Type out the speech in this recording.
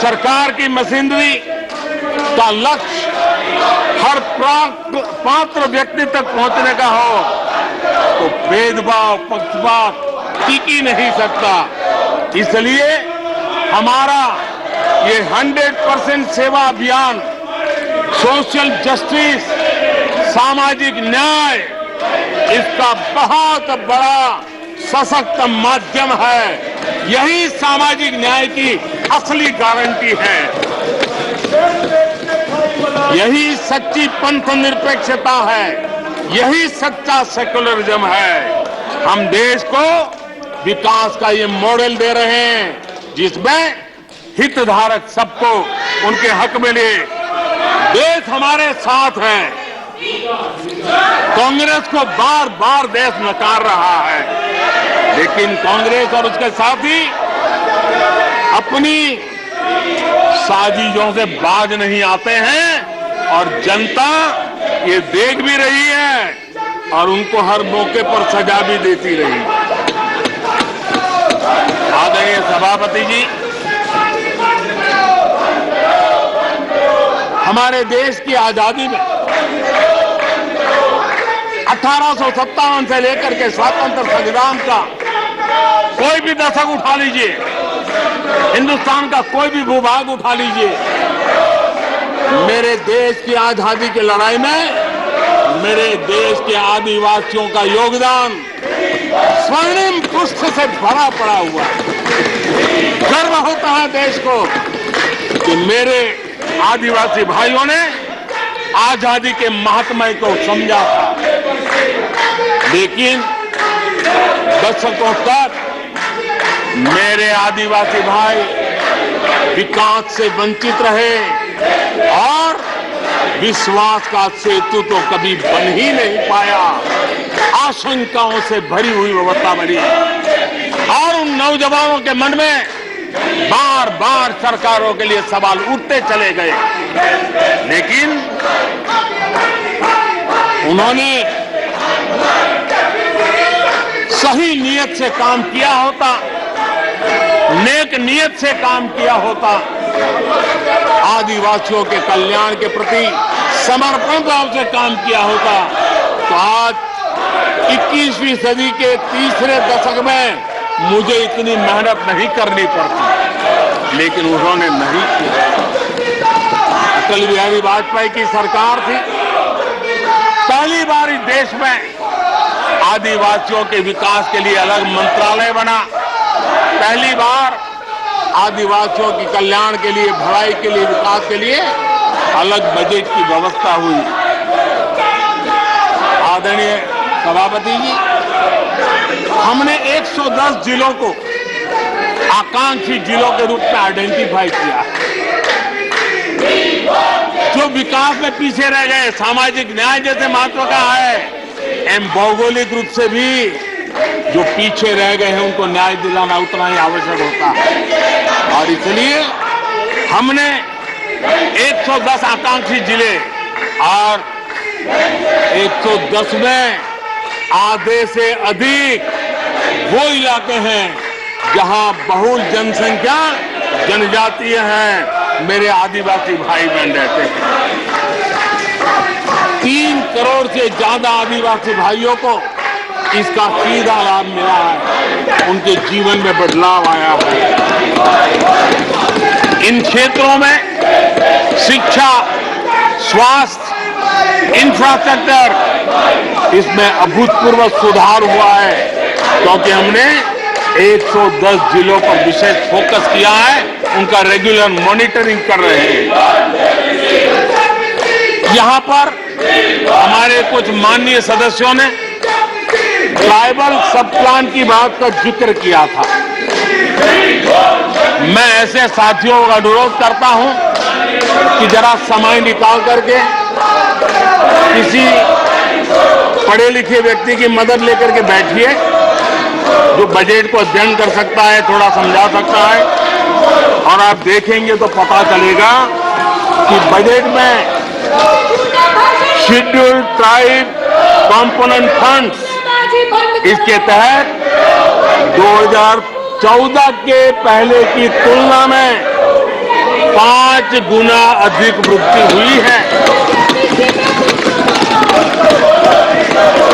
सरकार की मशीनरी का लक्ष्य हर पात्र व्यक्ति तक पहुंचने का हो तो भेदभाव पक्षपात टिक ही नहीं सकता। इसलिए हमारा ये 100% सेवा अभियान सोशल जस्टिस, सामाजिक न्याय, इसका बहुत बड़ा सशक्त माध्यम है। यही सामाजिक न्याय की असली गारंटी है। यही सच्ची पंथ निरपेक्षता है। यही सच्चा सेकुलरिज्म है। हम देश को विकास का ये मॉडल दे रहे हैं जिसमें हितधारक सबको उनके हक मिले। देश हमारे साथ है। कांग्रेस को बार बार देश नकार रहा है, लेकिन कांग्रेस और उसके साथी अपनी साजिशों से बाज नहीं आते हैं और जनता ये देख भी रही है और उनको हर मौके पर सजा भी देती रही। आदरणीय सभापति जी, हमारे देश की आजादी में 1857 से लेकर के स्वतंत्र संग्राम का कोई भी दशक उठा लीजिए, हिंदुस्तान का कोई भी भूभाग उठा लीजिए, मेरे देश की आजादी की लड़ाई में मेरे देश के आदिवासियों का योगदान स्वर्णिम पृष्ठ से भरा पड़ा हुआ है। गर्व होता है देश को कि मेरे आदिवासी भाइयों ने आजादी के महात्म्य को समझा था, लेकिन दशकों तक मेरे आदिवासी भाई विकास से वंचित रहे और विश्वास का सेतु तो कभी बन ही नहीं पाया। आशंकाओं से भरी हुई व्यवस्था बनी और उन नौजवानों के मन में बार बार सरकारों के लिए सवाल उठते चले गए, लेकिन उन्होंने सही नियत से काम किया होता, नेक नियत से काम किया होता, आदिवासियों के कल्याण के प्रति समर्पण भाव से काम किया होता तो आज 21वीं सदी के तीसरे दशक में मुझे इतनी मेहनत नहीं करनी पड़ती, लेकिन उन्होंने नहीं किया। अटल बिहारी वाजपेयी की सरकार थी, पहली बार इस देश में आदिवासियों के विकास के लिए अलग मंत्रालय बना, पहली बार आदिवासियों के कल्याण के लिए, भलाई के लिए, विकास के लिए अलग बजट की व्यवस्था हुई। आदरणीय सभापति जी, हमने 110 जिलों को आकांक्षी जिलों के रूप में आइडेंटिफाई किया, जो विकास में पीछे रह गए, सामाजिक न्याय जैसे महत्व का है, एवं भौगोलिक रूप से भी जो पीछे रह गए हैं उनको न्याय दिलाना उतना ही आवश्यक होता है। और इसलिए हमने 110 आकांक्षी जिले और 110 में आधे से अधिक वो इलाके हैं जहां बहुल जनसंख्या जनजातीय है, मेरे आदिवासी भाई बहन रहते हैं। 3 करोड़ से ज्यादा आदिवासी भाइयों को इसका सीधा लाभ मिला है, उनके जीवन में बदलाव आया है। इन क्षेत्रों में शिक्षा, स्वास्थ्य, इंफ्रास्ट्रक्चर, इसमें अभूतपूर्व सुधार हुआ है, क्योंकि हमने 110 जिलों पर विशेष फोकस किया है, उनका रेगुलर मॉनिटरिंग कर रहे हैं। यहां पर हमारे कुछ माननीय सदस्यों ने ट्राइबल सब प्लान की बात का जिक्र किया था। मैं ऐसे साथियों का अनुरोध करता हूं कि जरा समय निकाल करके किसी पढ़े लिखे व्यक्ति की मदद लेकर के बैठिए, जो बजट को अध्ययन कर सकता है, थोड़ा समझा सकता है, और आप देखेंगे तो पता चलेगा कि बजट में शेड्यूल्ड ट्राइब कंपोनेंट फंड्स, इसके तहत 2014 के पहले की तुलना में 5 गुना अधिक वृद्धि हुई है।